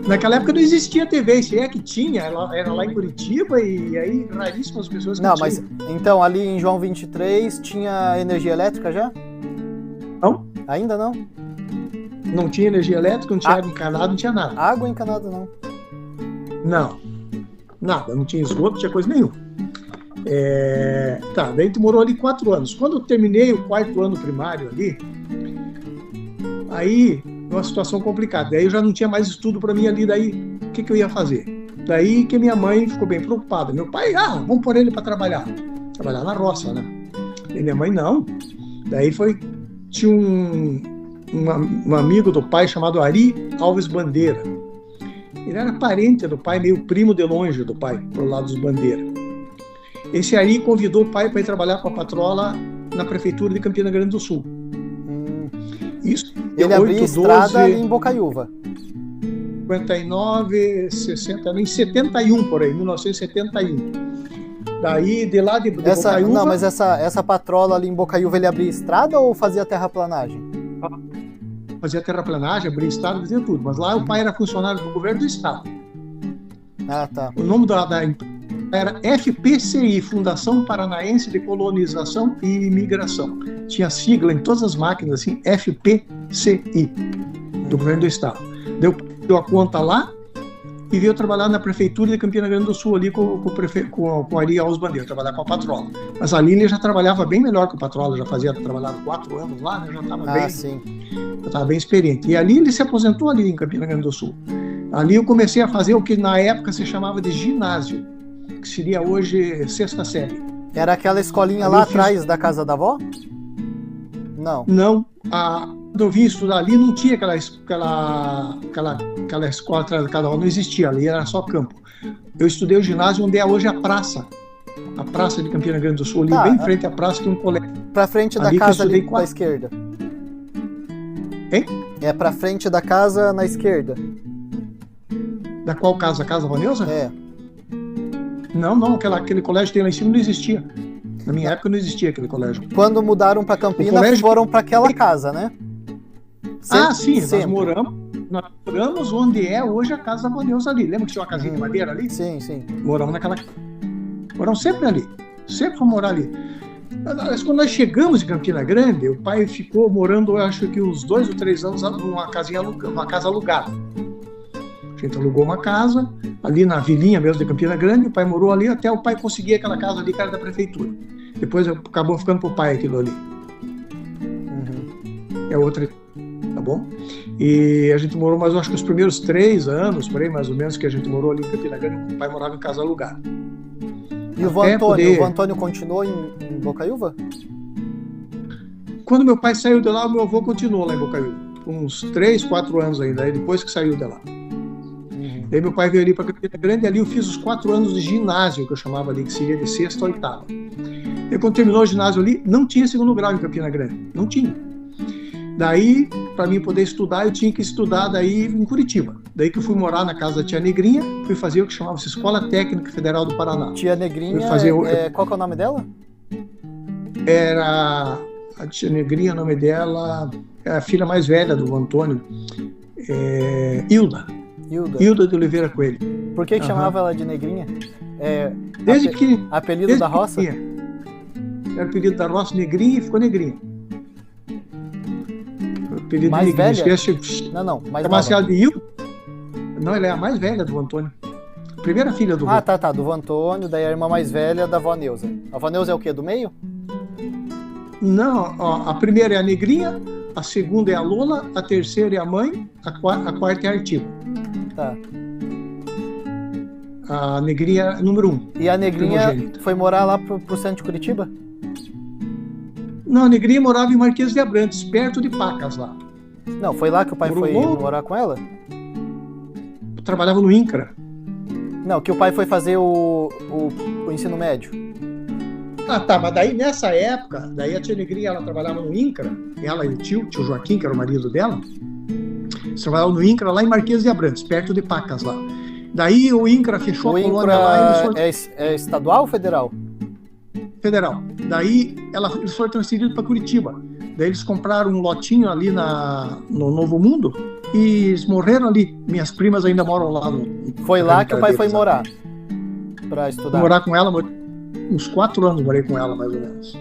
S9: Naquela época não existia TV, se é que tinha, era lá em Curitiba e aí raríssimas pessoas que
S10: não,
S9: tinham.
S10: mas então ali em João 23 tinha energia elétrica já?
S9: Não.
S10: Ainda não?
S9: Não tinha energia elétrica, não tinha água encanada, não tinha nada.
S10: Água encanada não?
S9: Não, nada, não tinha esgoto, não tinha coisa nenhuma. Tá, daí tu morou ali 4 anos. Quando eu terminei o 4º ano primário ali, aí uma situação complicada. Daí eu já não tinha mais estudo para mim ali, daí o que eu ia fazer? Daí que minha mãe ficou bem preocupada. Meu pai, vamos pôr ele para trabalhar na roça, né? E minha mãe, não. Daí tinha um amigo do pai chamado Ari Alves Bandeira. Ele era parente do pai, meio primo de longe do pai, pro lado dos Bandeira. Esse Ari convidou o pai para ir trabalhar com a patrola na prefeitura de Campina Grande do Sul. Isso.
S10: Ele abriu estrada ali em Bocaiúva.
S9: 59, 60, em 71 por aí, 1971. Daí, de lá de Bocaiúva...
S10: Não, mas essa patrola ali em Bocaiúva, ele abria estrada ou fazia terraplanagem?
S9: Fazia terraplanagem, abria estrada, fazia tudo. Mas lá o pai era funcionário do governo do estado.
S10: Ah, tá.
S9: O nome da era FPCI, Fundação Paranaense de Colonização e Imigração. Tinha sigla em todas as máquinas, assim, FPCI, do governo do estado. Deu a conta lá e veio trabalhar na prefeitura de Campina Grande do Sul, ali com o Ari Alves Bandeira, trabalhar com a patrola. Mas ali ele já trabalhava bem melhor que a patrola, já fazia trabalhado 4 anos lá, né, já estava bem experiente. E ali ele se aposentou ali em Campina Grande do Sul. Ali eu comecei a fazer o que na época se chamava de ginásio, que seria hoje 6ª série.
S10: Era aquela escolinha ali lá atrás da casa da avó? Não.
S9: Não. Quando eu vim estudar ali, não tinha aquela escola atrás da casa da avó, não existia, ali era só campo. Eu estudei o ginásio onde é hoje a praça de Campina Grande do Sul, ali bem em frente à praça tem um colégio.
S10: Pra frente da casa ali da esquerda.
S9: Hein?
S10: É pra frente da casa na esquerda.
S9: Da qual casa? A casa Vaneusa?
S10: É.
S9: Não, aquele colégio que tem lá em cima não existia. Na minha época não existia aquele colégio.
S10: Quando mudaram pra Campina, foram pra aquela casa, né?
S9: Sim, nós moramos onde é hoje a casa da Vaneusa ali. Lembra que tinha uma casinha de madeira ali?
S10: Sim.
S9: Moramos naquela casa. Moramos sempre ali. Sempre fomos morar ali. Mas quando nós chegamos em Campina Grande, o pai ficou morando, eu acho que uns 2 ou 3 anos numa casa alugada. A gente alugou uma casa ali na vilinha mesmo de Campina Grande, o pai morou ali até o pai conseguir aquela casa ali que era da prefeitura. Depois acabou ficando pro pai aquilo ali. É outra, tá bom? E a gente morou, mas eu acho que os primeiros 3 anos, por aí mais ou menos, que a gente morou ali em Campina Grande, o pai morava em casa alugada.
S10: E o vô Antônio continuou em Bocaiúva?
S9: Quando meu pai saiu de lá, o meu avô continuou lá em Bocaiúva. Uns 3, 4 anos ainda, aí depois que saiu de lá. Daí meu pai veio ali para Campina Grande e ali eu fiz os 4 anos de ginásio, que eu chamava ali, que seria de 6ª a 8ª. E quando terminou o ginásio ali, não tinha 2º grau em Campina Grande. Não tinha. Daí, para mim poder estudar, eu tinha que estudar daí em Curitiba. Daí que eu fui morar na casa da tia Negrinha, fui fazer o que chamava-se Escola Técnica Federal do Paraná.
S10: Tia Negrinha, qual que é o nome dela?
S9: Era a tia Negrinha, o nome dela, é a filha mais velha do Antônio, Hilda de Oliveira Coelho.
S10: Por que chamava ela de Negrinha?
S9: Desde que...
S10: Apelido da roça?
S9: Era o apelido da roça, Negrinha, e ficou Negrinha. Apelido
S10: mais
S9: Negrinha.
S10: Velha? Não, mais nova.
S9: De Hilda? Não, ela é a mais velha do Antônio. Primeira filha do vô.
S10: Tá, do vô Antônio, daí a irmã mais velha da vó Neuza. A vó Neuza é o quê? Do meio?
S9: Não, a primeira é a Negrinha, a segunda é a Lola, a terceira é a mãe, a quarta é a Artigo.
S10: Tá.
S9: A Negrinha é número 1.
S10: E a Negrinha foi morar lá pro centro de Curitiba?
S9: Não, a Negrinha morava em Marquês de Abrantes, perto de Pacas lá.
S10: Não, foi lá que o pai foi morar com ela?
S9: Trabalhava no INCRA.
S10: Não, que o pai foi fazer o ensino médio.
S9: Tá, mas daí nessa época, daí a tia Negrinha, ela trabalhava no INCRA, ela e o tio Joaquim, que era o marido dela, eles trabalhavam no INCRA lá em Marquês de Abrantes, perto de Pacas lá. Daí o INCRA fechou a colônia lá.
S10: É estadual ou federal?
S9: Federal. Daí eles foram transferidos para Curitiba. Daí eles compraram um lotinho ali no Novo Mundo e eles morreram ali. Minhas primas ainda moram lá.
S10: Foi lá que o pai foi morar para estudar?
S9: Fui morar com ela, uns 4 anos morei com ela, mais ou menos.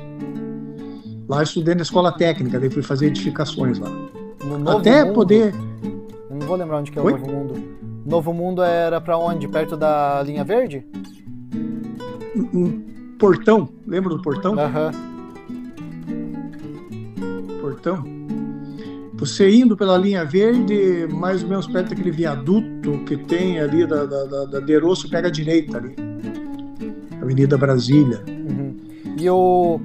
S9: Lá eu estudei na escola técnica, daí fui fazer edificações lá.
S10: No Novo
S9: Até
S10: Mundo?
S9: poder...
S10: Eu não vou lembrar onde que é o Novo Mundo. Novo Mundo era pra onde? Perto da linha verde?
S9: Portão, lembra do Portão?
S10: Aham.
S9: Portão. Você indo pela linha verde, mais ou menos perto daquele viaduto que tem ali da Derosso, pega a direita ali. Avenida Brasília.
S10: Uhum. E o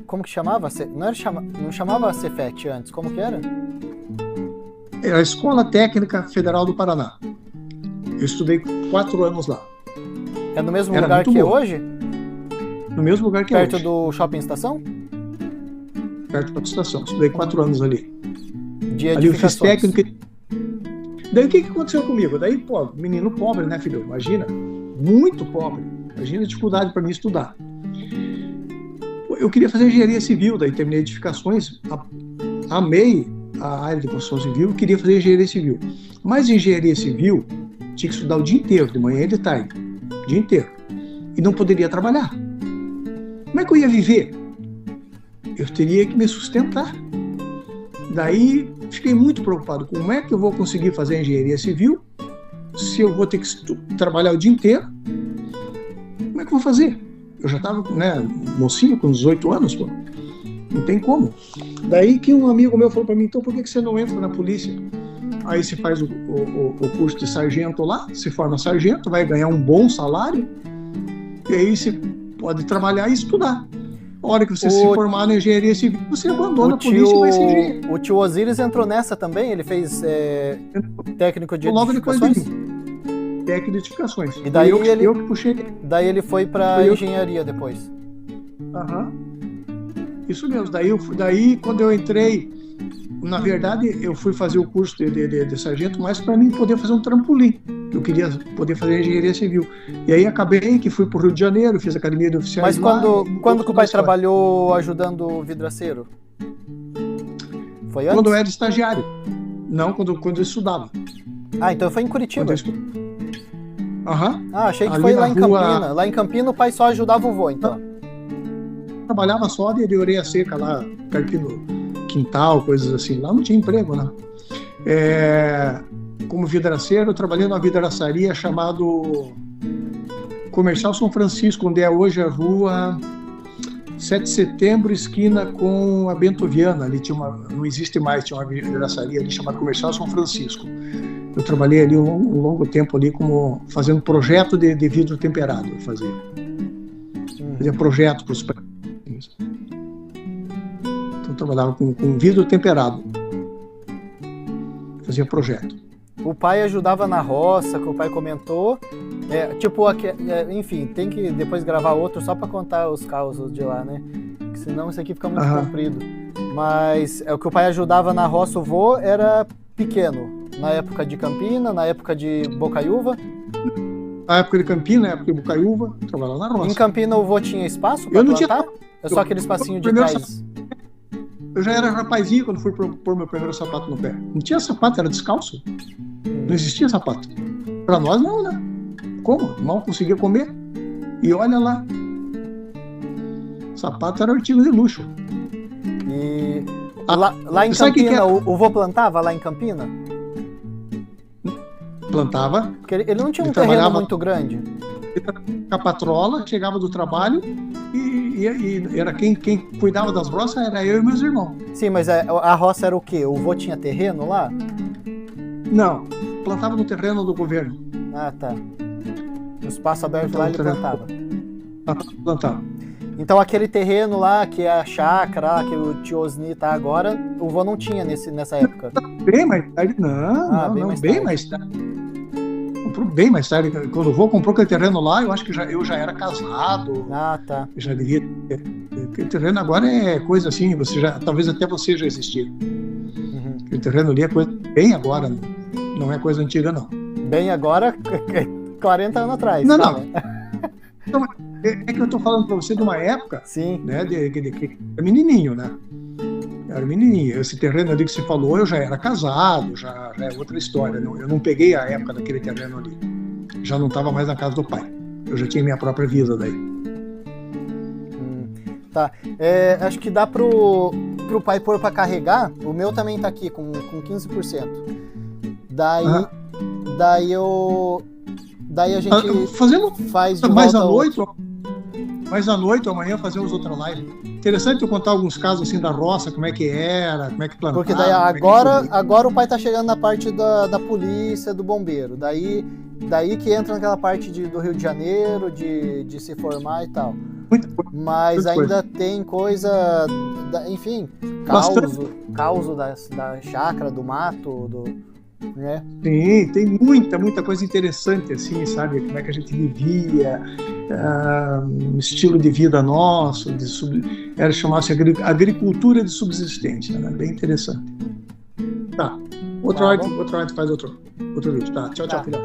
S10: como que chamava? Não chamava Cefet antes, como que era?
S9: Era a Escola Técnica Federal do Paraná. Eu estudei 4 anos lá.
S10: É no mesmo lugar que é hoje?
S9: No mesmo lugar que é hoje.
S10: Perto do Shopping Estação?
S9: Perto da estação. Estudei 4 anos ali.
S10: Ali eu fiz técnica.
S9: Daí o que aconteceu comigo? Daí, pô, menino pobre, né, filho? Imagina. Muito pobre. Imagina a dificuldade para mim estudar. Eu queria fazer engenharia civil, daí terminei edificações. Amei a área de construção civil, queria fazer engenharia civil. Mas engenharia civil tinha que estudar o dia inteiro, de manhã e de tarde. O dia inteiro. E não poderia trabalhar. Como é que eu ia viver? Eu teria que me sustentar. Daí fiquei muito preocupado. Como é que eu vou conseguir fazer engenharia civil se eu vou ter que trabalhar o dia inteiro? Como é que eu vou fazer? Eu já estava, né, mocinho, com 18 anos, pô. Não tem como. Daí que um amigo meu falou para mim, então por que você não entra na polícia? Aí você faz o curso de sargento lá, se forma sargento, vai ganhar um bom salário, e aí você pode trabalhar e estudar. A hora que você se formar na engenharia civil, você abandona a polícia e vai ser engenheiro.
S10: O tio Osiris entrou nessa também? Ele fez técnico de
S9: logo
S10: edificações?
S9: Depois de mim. Técnico de edificações.
S10: E daí
S9: eu que puxei.
S10: Daí ele foi para engenharia depois.
S9: Aham. Isso mesmo. Daí quando eu entrei, na verdade, eu fui fazer o curso de sargento, mas para mim poder fazer um trampolim. Eu queria poder fazer engenharia civil. E aí acabei que fui para o Rio de Janeiro, fiz a academia de oficiais.
S10: Mas quando que o pai trabalhou ajudando o vidraceiro? Foi antes?
S9: Quando eu era estagiário. Não, quando eu estudava.
S10: Ah, então foi em Curitiba.
S9: Aham.
S10: Ah, achei que foi lá em Campina. Lá em Campina o pai só ajudava o vô, então.
S9: Trabalhava só de orelha seca lá, carpino, quintal, coisas assim. Lá não tinha emprego, né? Como vidraceiro, eu trabalhei numa vidraçaria chamado Comercial São Francisco, onde é hoje a rua 7 de Setembro, esquina com a Bento Viana. Ali não existe mais, tinha uma vidraçaria ali chamada Comercial São Francisco. Eu trabalhei ali um longo tempo ali como fazendo projeto de vidro temperado. Eu fazia projeto para os prédios. Então eu trabalhava com vidro temperado. Fazia projeto.
S10: O pai ajudava na roça, que o pai comentou. Enfim, tem que depois gravar outro só para contar os causos de lá, né? Porque senão isso aqui fica muito comprido. Mas o que o pai ajudava na roça, o vô era pequeno. Na época de Campina, na época de Bocaiúva?
S9: Na época de Campina, na época de Bocaiúva, trabalhava na roça.
S10: Em Campina o vô tinha espaço para plantar? É só aquele espacinho de trás?
S9: Eu já era rapazinho quando fui pôr meu primeiro sapato no pé. Não tinha sapato, era descalço. Não existia sapato. Para nós não, né? Como? Mal conseguia comer. E olha lá. Sapato era artigo de luxo.
S10: E lá em Campina, o vô plantava lá em Campina?
S9: Plantava.
S10: Porque ele não tinha um terreno muito grande.
S9: A patrola chegava do trabalho e era quem cuidava das roças era eu e meus irmãos.
S10: Sim, mas a roça era o quê? O vô tinha terreno lá?
S9: Não, plantava no terreno do governo.
S10: Ah, tá. No espaço aberto lá ele plantava.
S9: Plantava.
S10: Então aquele terreno lá, que é a chácara, lá, que o tio Osni tá agora, o vô não tinha nessa época?
S9: Bem mais tarde, bem mais tarde. Comprou bem mais tarde. Quando o vô comprou aquele terreno lá, eu acho que eu já era casado.
S10: Ah, tá.
S9: Eu já devia ter. Aquele terreno agora é coisa assim, talvez até você já existia. Aquele terreno ali é coisa bem agora, não é coisa antiga, não.
S10: Bem agora, 40 anos atrás.
S9: Não. É que eu tô falando pra você de uma época,
S10: sim,
S9: né, de menininho, né? Era menininho. Esse terreno ali que você falou, eu já era casado, já é outra história. Eu não peguei a época daquele terreno ali. Já não estava mais na casa do pai. Eu já tinha minha própria vida daí.
S10: Tá. Acho que dá pro pai pôr para carregar. O meu também tá aqui com 15%. Daí a gente faz de
S9: mais
S10: volta
S9: mais à noite ou amanhã fazemos outra live. Interessante eu contar alguns casos assim da roça, como é que era, como é que plantava.
S10: Porque daí agora o pai tá chegando na parte da polícia, do bombeiro. Daí que entra naquela parte do Rio de Janeiro, de se formar e tal. Mas ainda tem coisa, enfim, causo da chácara, do mato, né?
S9: Sim, tem muita coisa interessante, assim, sabe? Como é que a gente vivia, estilo de vida nosso, chamava-se agricultura de subsistência, né? Bem interessante. Tá, outra hora faz outro vídeo. Tá, tchau, filha.